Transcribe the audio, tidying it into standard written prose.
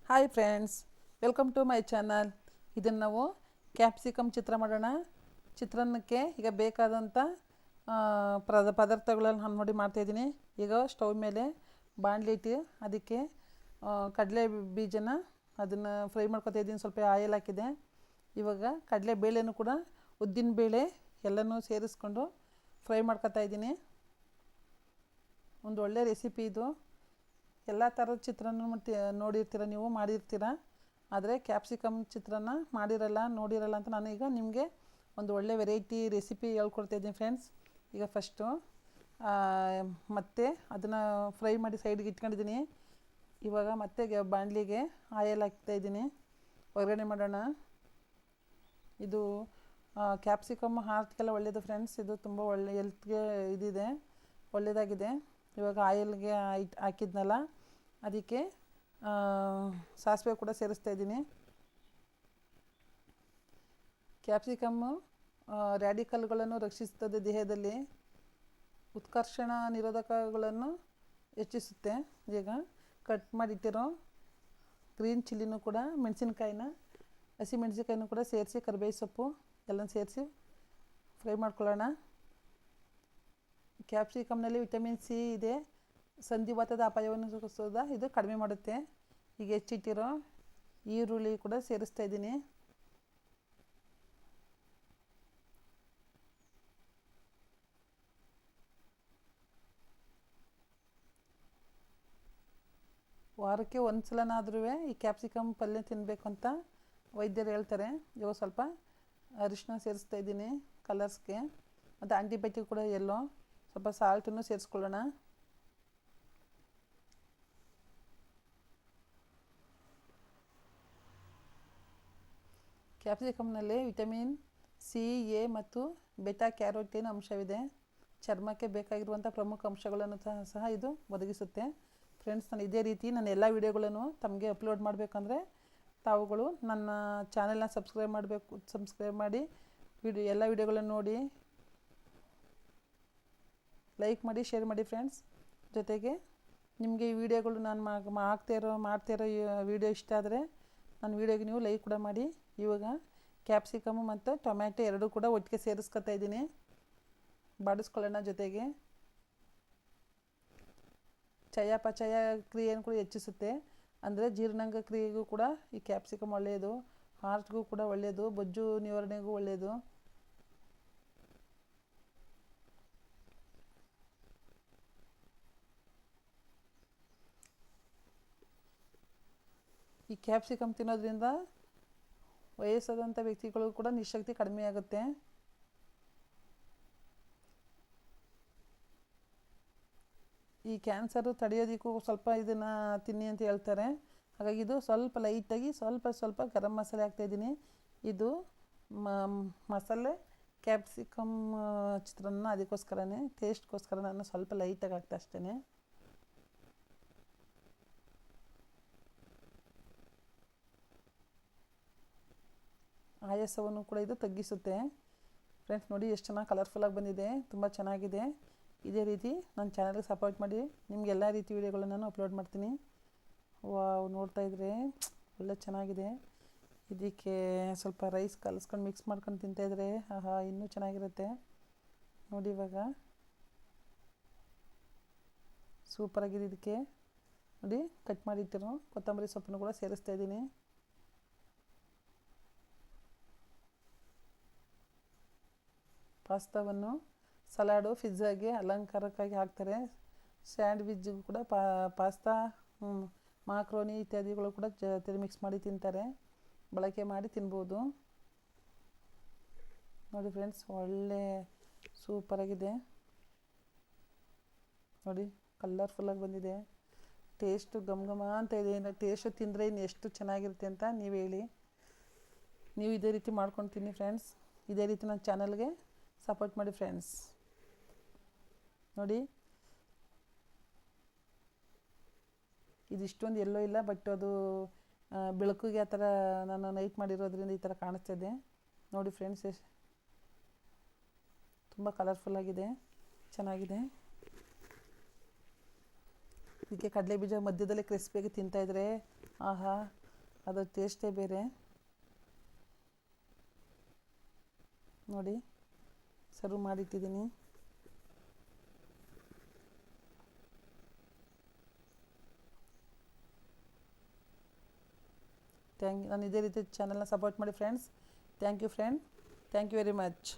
Hi friends, welcome to my channel. ಇದನ್ನು ನಾವು capsicum ಚಿತ್ರ ಮಾಡೋಣ. ಚಿತ್ರಾನ್ನಕ್ಕೆ ಈಗ ಬೇಕಾದಂಥ ಪದಾರ್ಥಗಳನ್ನು ನಾನು ನೋಡಿ ಮಾಡ್ತಾಯಿದ್ದೀನಿ. ಈಗ ಸ್ಟವ್ ಮೇಲೆ ಬಾಣಲಿ ಇಟ್ಟು ಅದಕ್ಕೆ ಕಡಲೆ ಬೀಜನ ಅದನ್ನು ಫ್ರೈ ಮಾಡ್ಕೊತಾ ಇದ್ದೀನಿ. ಸ್ವಲ್ಪ ಆಯಿಲ್ ಹಾಕಿದೆ. ಇವಾಗ ಕಡಲೆ ಬೇಳೆನೂ ಕೂಡ ಉದ್ದಿನ ಬೇಳೆ ಎಲ್ಲನೂ ಸೇರಿಸ್ಕೊಂಡು ಫ್ರೈ ಮಾಡ್ಕೊತಾ ಇದ್ದೀನಿ. ಒಂದು ಒಳ್ಳೆ ರೆಸಿಪಿ ಇದು. ಎಲ್ಲ ಥರದ ಚಿತ್ರಾನ್ನ ನೋಡಿರ್ತೀರ, ನೀವು ಮಾಡಿರ್ತೀರ. ಆದರೆ ಕ್ಯಾಪ್ಸಿಕಮ್ ಚಿತ್ರಾನ್ನ ಮಾಡಿರಲ್ಲ, ನೋಡಿರಲ್ಲ ಅಂತ ನಾನು ಈಗ ನಿಮಗೆ ಒಂದು ಒಳ್ಳೆ ವೆರೈಟಿ ರೆಸಿಪಿ ಹೇಳ್ಕೊಡ್ತಾಯಿದ್ದೀನಿ ಫ್ರೆಂಡ್ಸ್. ಈಗ ಫಸ್ಟು ಮತ್ತೆ ಅದನ್ನು ಫ್ರೈ ಮಾಡಿ ಸೈಡ್ಗೆ ಇಟ್ಕೊಂಡಿದ್ದೀನಿ. ಇವಾಗ ಮತ್ತೆ ಬಾಣಲಿಗೆ ಆಯಿಲ್ ಹಾಕ್ತಾಯಿದ್ದೀನಿ. ಒಗ್ಗರಣೆ ಮಾಡೋಣ. ಇದು ಕ್ಯಾಪ್ಸಿಕಮ್ ಹಾರ್ಟ್ಗೆಲ್ಲ ಒಳ್ಳೆಯದು ಫ್ರೆಂಡ್ಸ್. ಇದು ತುಂಬ ಒಳ್ಳೆ ಹೆಲ್ತ್ಗೆ ಇದಿದೆ, ಒಳ್ಳೆಯದಾಗಿದೆ. ಇವಾಗ ಆಯಿಲ್ಗೆ ಹಾಕಿದ್ನಲ್ಲ, ಅದಕ್ಕೆ ಸಾಸಿವೆ ಕೂಡ ಸೇರಿಸ್ತಾ ಇದ್ದೀನಿ. ಕ್ಯಾಪ್ಸಿಕಮ್ಮು ರ್ಯಾಡಿಕಲ್ಗಳನ್ನು ರಕ್ಷಿಸುತ್ತದೆ, ದೇಹದಲ್ಲಿ ಉತ್ಕರ್ಷಣ ನಿರೋಧಕಗಳನ್ನು ಹೆಚ್ಚಿಸುತ್ತೆ. ಈಗ ಕಟ್ ಮಾಡಿಟ್ಟಿರೋ ಗ್ರೀನ್ ಚಿಲ್ಲಿನೂ ಕೂಡ, ಹಸಿ ಮೆಣಸಿನ್ಕಾಯಿನೂ ಕೂಡ ಸೇರಿಸಿ, ಕರಿಬೇವು ಸೊಪ್ಪು ಎಲ್ಲ ಸೇರಿಸಿ ಫ್ರೈ ಮಾಡ್ಕೊಳ್ಳೋಣ. ಕ್ಯಾಪ್ಸಿಕಮ್ನಲ್ಲಿ ವಿಟಮಿನ್ ಸಿ ಇದೆ. ಸಂಧಿವಾತದ ಅಪಾಯವನ್ನು ಸಹ ಇದು ಕಡಿಮೆ ಮಾಡುತ್ತೆ. ಈಗ ಹೆಚ್ಚಿಟ್ಟಿರೋ ಈರುಳ್ಳಿ ಕೂಡ ಸೇರಿಸ್ತಾ ಇದ್ದೀನಿ. ವಾರಕ್ಕೆ ಒಂದು ಸಲನಾದ್ರೂ ಈ ಕ್ಯಾಪ್ಸಿಕಮ್ ಪಲ್ಯ ತಿನ್ನಬೇಕು ಅಂತ ವೈದ್ಯರು ಹೇಳ್ತಾರೆ. ಇವಾಗ ಸ್ವಲ್ಪ ಅರಿಶಿನ ಸೇರಿಸ್ತಾ ಇದ್ದೀನಿ ಕಲರ್ಸ್ಗೆ, ಮತ್ತು ಆಂಟಿಬಯೋಟಿಕ್ ಕೂಡ ಎಲ್ಲೋ ಸ್ವಲ್ಪ ಸಾಲ್ಟನ್ನು ಸೇರಿಸ್ಕೊಳ್ಳೋಣ. ಕ್ಯಾಪ್ಸಿಕಮ್ನಲ್ಲಿ ವಿಟಮಿನ್ ಸಿ, ಎ ಮತ್ತು ಬೆಟಾ ಕ್ಯಾರೋಟಿನ್ ಅಂಶವಿದೆ. ಚರ್ಮಕ್ಕೆ ಬೇಕಾಗಿರುವಂಥ ಪ್ರಮುಖ ಅಂಶಗಳನ್ನು ಸಹ ಇದು ಒದಗಿಸುತ್ತೆ. ಫ್ರೆಂಡ್ಸ್, ನಾನು ಇದೇ ರೀತಿ ನನ್ನ ಎಲ್ಲ ವೀಡಿಯೋಗಳನ್ನು ತಮಗೆ ಅಪ್ಲೋಡ್ ಮಾಡಬೇಕಂದ್ರೆ ತಾವುಗಳು ನನ್ನ ಚಾನೆಲ್ನ ಸಬ್ಸ್ಕ್ರೈಬ್ ಮಾಡಿ ಎಲ್ಲ ವೀಡಿಯೋಗಳನ್ನು ನೋಡಿ, ಲೈಕ್ ಮಾಡಿ, ಶೇರ್ ಮಾಡಿ ಫ್ರೆಂಡ್ಸ್. ಜೊತೆಗೆ ನಿಮಗೆ ಈ ವಿಡಿಯೋಗಳು ನಾನು ಮಾಡ್ತಾ ಇರೋ ವಿಡಿಯೋ ಇಷ್ಟ ಆದರೆ ನನ್ನ ವಿಡಿಯೋಗೆ ನೀವು ಲೈಕ್ ಕೂಡ ಮಾಡಿ. ಇವಾಗ ಕ್ಯಾಪ್ಸಿಕಮ್ಮು ಮತ್ತು ಟೊಮ್ಯಾಟೊ ಎರಡೂ ಕೂಡ ಒಟ್ಟಿಗೆ ಸೇರಿಸ್ಕೊತಾ ಇದ್ದೀನಿ, ಬಾಡಿಸ್ಕೊಳ್ಳೋಣ. ಜೊತೆಗೆ ಚಯಾಪಚಯ ಕ್ರಿಯೆಯನ್ನು ಕೂಡ ಹೆಚ್ಚಿಸುತ್ತೆ. ಅಂದರೆ ಜೀರ್ಣಾಂಗ ಕ್ರಿಯೆಗೂ ಕೂಡ ಈ ಕ್ಯಾಪ್ಸಿಕಮ್ ಒಳ್ಳೆಯದು. ಹಾರ್ಟ್ಗೂ ಕೂಡ ಒಳ್ಳೆಯದು, ಬೊಜ್ಜು ನಿವಾರಣೆಗೂ ಒಳ್ಳೆಯದು. ಈ ಕ್ಯಾಪ್ಸಿಕಮ್ ತಿನ್ನೋದ್ರಿಂದ ವಯಸ್ಸಾದಂಥ ವ್ಯಕ್ತಿಗಳು ಕೂಡ ನಿಶಕ್ತಿ ಕಡಿಮೆ ಆಗುತ್ತೆ. ಈ ಕ್ಯಾನ್ಸರು ತಡೆಯೋದಕ್ಕೂ ಸ್ವಲ್ಪ ಇದನ್ನು ತಿನ್ನಿ ಅಂತ ಹೇಳ್ತಾರೆ. ಹಾಗಾಗಿ ಇದು ಸ್ವಲ್ಪ ಲೈಟಾಗಿ ಸ್ವಲ್ಪ ಗರಂ ಮಸಾಲೆ ಹಾಕ್ತಾಯಿದ್ದೀನಿ. ಇದು ಮಸಾಲೆ ಕ್ಯಾಪ್ಸಿಕಮ್ ಚಿತ್ರಾನ್ನ, ಅದಕ್ಕೋಸ್ಕರನೇ ಟೇಸ್ಟ್ಗೋಸ್ಕರ ನಾನು ಸ್ವಲ್ಪ ಲೈಟಾಗಿ ಹಾಕ್ತೆ ಅಷ್ಟೇ. ಆಯಾಸವನ್ನು ಕೂಡ ಇದು ತಗ್ಗಿಸುತ್ತೆ. ಫ್ರೆಂಡ್ಸ್, ನೋಡಿ ಎಷ್ಟು ಚೆನ್ನಾಗಿ ಕಲರ್ಫುಲ್ಲಾಗಿ ಬಂದಿದೆ, ತುಂಬ ಚೆನ್ನಾಗಿದೆ. ಇದೇ ರೀತಿ ನನ್ನ ಚಾನಲ್ಗೆ ಸಪೋರ್ಟ್ ಮಾಡಿ. ನಿಮ್ಗೆ ಎಲ್ಲ ರೀತಿ ವೀಡಿಯೋಗಳನ್ನು ನಾನು ಅಪ್ಲೋಡ್ ಮಾಡ್ತೀನಿ. ನೋಡ್ತಾ ಇದ್ರೆ ಒಳ್ಳೆ ಚೆನ್ನಾಗಿದೆ. ಇದಕ್ಕೆ ಸ್ವಲ್ಪ ರೈಸ್ ಕಲಿಸ್ಕೊಂಡು ಮಿಕ್ಸ್ ಮಾಡ್ಕೊಂಡು ತಿಂತಾಯಿದ್ರೆ ಇನ್ನೂ ಚೆನ್ನಾಗಿರುತ್ತೆ. ನೋಡಿ, ಇವಾಗ ಸೂಪರಾಗಿದೆ. ಇದಕ್ಕೆ ನೋಡಿ, ಕಟ್ ಮಾಡಿಟ್ಟಿರೋ ಕೊತ್ತಂಬರಿ ಸೊಪ್ಪನ್ನು ಕೂಡ ಸೇರಿಸ್ತಾ ಇದ್ದೀನಿ. ಪಾಸ್ತಾವನ್ನು ಸಲಾಡು, ಪಿಜ್ಜಾಗೆ ಅಲಂಕಾರಕ್ಕಾಗಿ ಹಾಕ್ತಾರೆ. ಸ್ಯಾಂಡ್ವಿಚ್ಗೂ ಕೂಡ ಪಾಸ್ತಾ, ಮಾಕ್ರೋನಿ ಇತ್ಯಾದಿಗಳು ಕೂಡ ಮಿಕ್ಸ್ ಮಾಡಿ ತಿಂತಾರೆ. ಬಳಕೆ ಮಾಡಿ ತಿನ್ಬೋದು. ನೋಡಿ ಫ್ರೆಂಡ್ಸ್, ಒಳ್ಳೆ ಸೂಪರಾಗಿದೆ. ನೋಡಿ, ಕಲರ್ಫುಲ್ಲಾಗಿ ಬಂದಿದೆ. ಟೇಸ್ಟು ಘಮ ಅಂತ ಇದೆ. ಟೇಸ್ಟು ತಿಂದರೆ ಇನ್ನು ಎಷ್ಟು ಚೆನ್ನಾಗಿರುತ್ತೆ ಅಂತ ನೀವು ಹೇಳಿ. ನೀವು ಇದೇ ರೀತಿ ಮಾಡ್ಕೊಂಡು ತಿನ್ನಿ ಫ್ರೆಂಡ್ಸ್. ಇದೇ ರೀತಿ ನನ್ನ ಚಾನಲ್ಗೆ ಸಪೋರ್ಟ್ ಮಾಡಿ ಫ್ರೆಂಡ್ಸ್. ನೋಡಿ, ಇದಿಷ್ಟೊಂದು ಎಲ್ಲೋ ಇಲ್ಲ, ಬಟ್ ಅದು ಬೆಳಕಿಗೆ ಆ ಥರ ನಾನು ನೈಟ್ ಮಾಡಿರೋದ್ರಿಂದ ಈ ಥರ ಕಾಣಿಸ್ತಿದೆ. ನೋಡಿ ಫ್ರೆಂಡ್ಸ್, ತುಂಬ ಕಲರ್ಫುಲ್ಲಾಗಿದೆ, ಚೆನ್ನಾಗಿದೆ. ಇದಕ್ಕೆ ಕಡಲೆ ಬೀಜ ಮಧ್ಯದಲ್ಲೇ ಕ್ರಿಸ್ಪಿಯಾಗಿ ತಿಂತಾಯಿದ್ರೆ ಆಹಾ, ಅದು ಟೇಸ್ಟೇ ಬೇರೆ. ನೋಡಿ, ಸರ್ವ್ ಮಾಡಿಟ್ಟಿದ್ದೀನಿ. ನಾನು ಇದೇ ರೀತಿ ಚಾನಲ್ನ ಸಪೋರ್ಟ್ ಮಾಡಿ friends. Thank you friend, thank you very much.